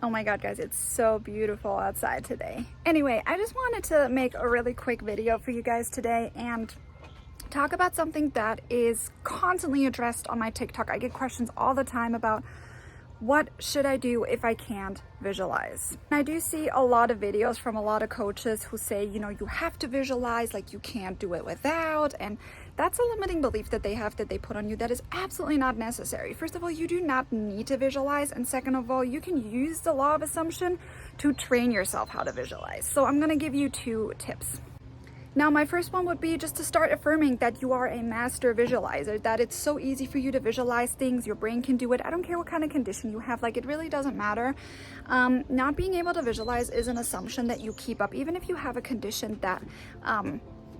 Oh my god, guys, it's so beautiful outside today. Anyway, I just wanted to make a really quick video for you guys today and talk about something that is constantly addressed on my TikTok. I get questions all the time about what should I do if I can't visualize. And I do see a lot of videos from a lot of coaches who say, you know, you have to visualize, like you can't do it without. And that's a limiting belief that they have, that they put on you. That is absolutely not necessary. First of all, you do not need to visualize. And second of all, you can use the law of assumption to train yourself how to visualize. So I'm gonna give you 2 tips. Now, my first one would be just to start affirming that you are a master visualizer, that it's so easy for you to visualize things, your brain can do it. I don't care what kind of condition you have, like it really doesn't matter. Not being able to visualize is an assumption that you keep up, even if you have a condition that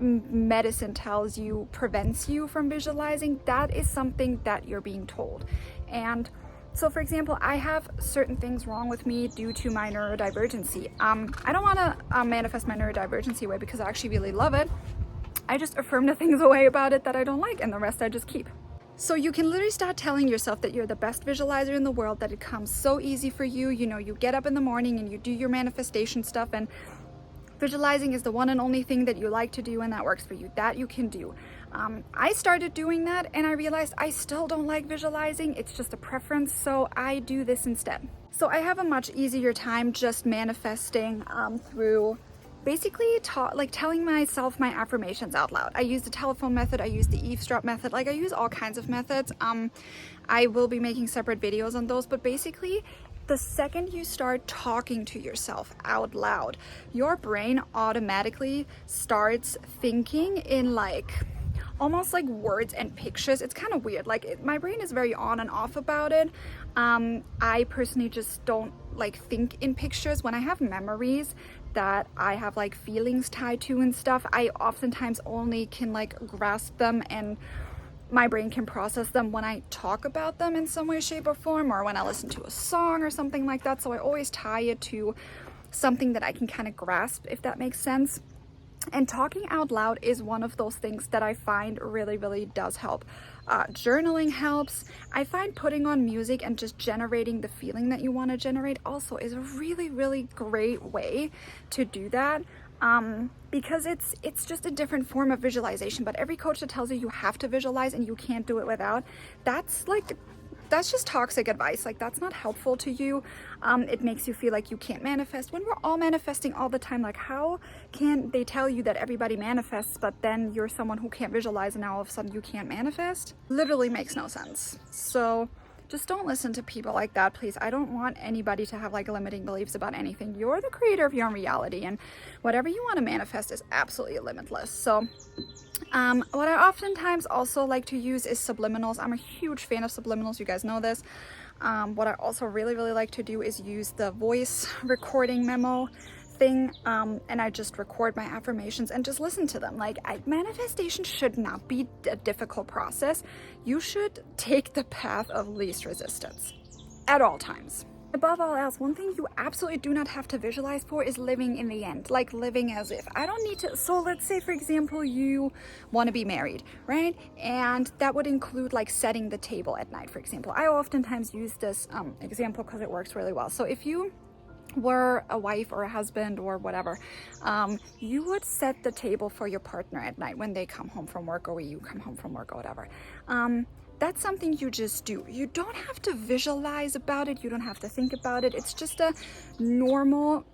medicine tells you prevents you from visualizing. That is something that you're being told. And so, for example, I have certain things wrong with me due to my neurodivergency. I don't want to manifest my neurodivergency away because I actually really love it. I just affirm the things away about it that I don't like, and the rest I just keep. So you can literally start telling yourself that you're the best visualizer in the world, that it comes so easy for you. You know, you get up in the morning and you do your manifestation stuff, and visualizing is the one and only thing that you like to do and that works for you, that you can do. I started doing that and I realized I still don't like visualizing. It's just a preference, so I do this instead. So I have a much easier time just manifesting through basically telling myself my affirmations out loud. I use the telephone method, I use the eavesdrop method, like I use all kinds of methods. I will be making separate videos on those, but basically the second you start talking to yourself out loud, your brain automatically starts thinking in almost like words and pictures. It's kind of weird. My brain is very on and off about it. I personally just don't think in pictures. When I have memories that I have feelings tied to and stuff, I oftentimes only can grasp them, and my brain can process them when I talk about them in some way, shape, or form, or when I listen to a song or something like that. So I always tie it to something that I can kind of grasp, if that makes sense. And talking out loud is one of those things that I find really, really does help. Journaling helps. I find putting on music and just generating the feeling that you want to generate also is a really, really great way to do that. Because it's just a different form of visualization. But every coach that tells you you have to visualize and you can't do it without, that's just toxic advice. That's not helpful to you. It makes you feel like you can't manifest when we're all manifesting all the time. How can they tell you that everybody manifests, but then you're someone who can't visualize and now all of a sudden you can't manifest? Literally makes no sense. So just don't listen to people like that, please. I don't want anybody to have limiting beliefs about anything. You're the creator of your own reality, and whatever you want to manifest is absolutely limitless. So what I oftentimes also like to use is subliminals. I'm a huge fan of subliminals. You guys know this. What I also really, really like to do is use the voice recording memo thing, and I just record my affirmations and just listen to them. Manifestation should not be a difficult process. You should take the path of least resistance at all times. Above all else, one thing you absolutely do not have to visualize for is living in the end, living as if. I don't need to. So let's say, for example, you want to be married, right? And that would include setting the table at night, for example. I oftentimes use this example because it works really well. So if you were a wife or a husband or whatever, you would set the table for your partner at night when they come home from work, or when you come home from work, or whatever. That's something you just do. You don't have to visualize about it. You don't have to think about it. It's just a normal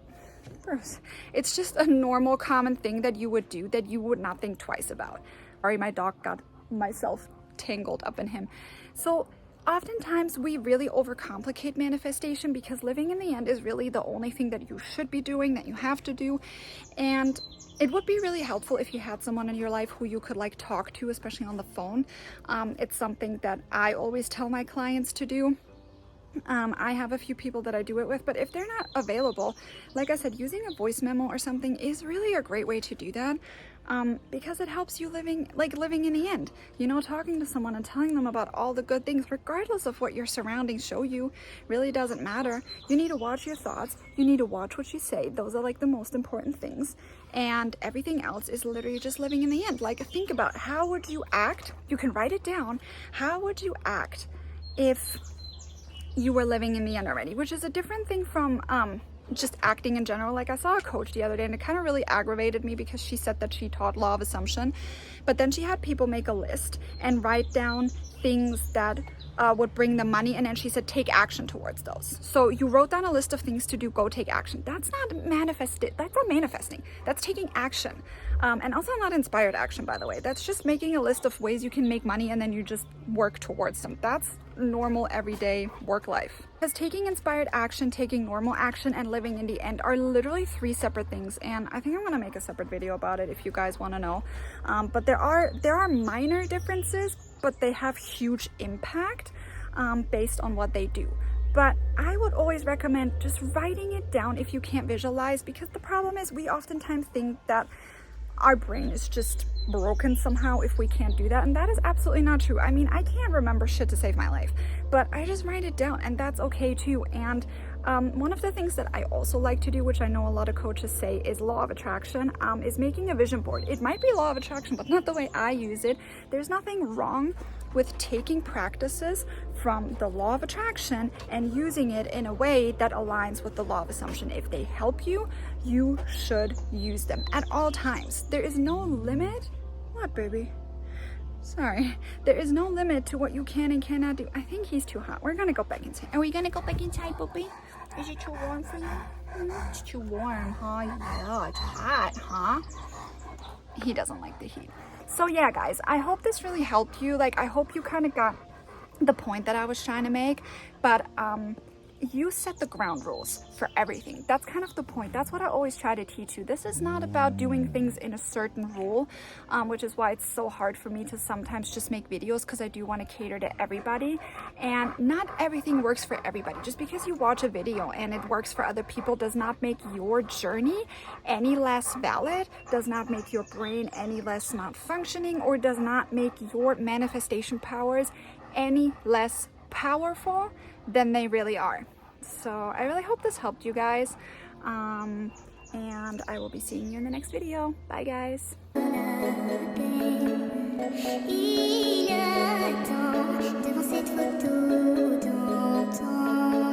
common thing that you would do, that you would not think twice about. Sorry, my dog got myself tangled up in him. So oftentimes we really overcomplicate manifestation, because living in the end is really the only thing that you should be doing, that you have to do. And it would be really helpful if you had someone in your life who you could talk to, especially on the phone. It's something that I always tell my clients to do. I have a few people that I do it with, but if they're not available, like I said, using a voice memo or something is really a great way to do that. Because it helps you living in the end, talking to someone and telling them about all the good things, regardless of what your surroundings show you, really doesn't matter. You need to watch your thoughts. You need to watch what you say. Those are the most important things. And everything else is literally just living in the end. Think about, how would you act? You can write it down. How would you act if you were living in the end already, which is a different thing from just acting in general. Like I saw a coach the other day and it kind of really aggravated me because she said that she taught law of assumption, but then she had people make a list and write down things that would bring them money, and then she said take action towards those. So you wrote down a list of things to do, go take action. That's not manifesting, that's taking action. And also not inspired action, by the way. That's just making a list of ways you can make money and then you just work towards them. That's normal everyday work life. Because taking inspired action, taking normal action, and living in the end are literally 3 separate things, and I think I'm gonna make a separate video about it if you guys want to know. But there are minor differences, but they have huge impact based on what they do. But I would always recommend just writing it down if you can't visualize, because the problem is we oftentimes think that our brain is just broken somehow if we can't do that, and that is absolutely not true. I mean, I can't remember shit to save my life, but I just write it down, and that's okay too. And one of the things that I also like to do, which I know a lot of coaches say is law of attraction, is making a vision board. It might be law of attraction, but not the way I use it. There's nothing wrong with taking practices from the law of attraction and using it in a way that aligns with the law of assumption. If they help you, you should use them at all times. There is no limit. What, baby? Sorry. There is no limit to what you can and cannot do. I think he's too hot. We're gonna go back inside. Are we gonna go back inside, Boopy? Is it too warm for you? It's too warm, huh? Yeah, it's hot, huh? He doesn't like the heat. So yeah, guys, I hope this really helped you. Like, I hope you kind of got the point that I was trying to make, but you set the ground rules for everything. That's kind of the point. That's what I always try to teach you. This is not about doing things in a certain rule, which is why it's so hard for me to sometimes just make videos, because I do want to cater to everybody, and not everything works for everybody. Just because you watch a video and it works for other people does not make your journey any less valid, does not make your brain any less not functioning, or does not make your manifestation powers any less powerful than they really are. So I really hope this helped you guys, and I will be seeing you in the next video. Bye, guys. Il y a tant devant cette photo d'antan.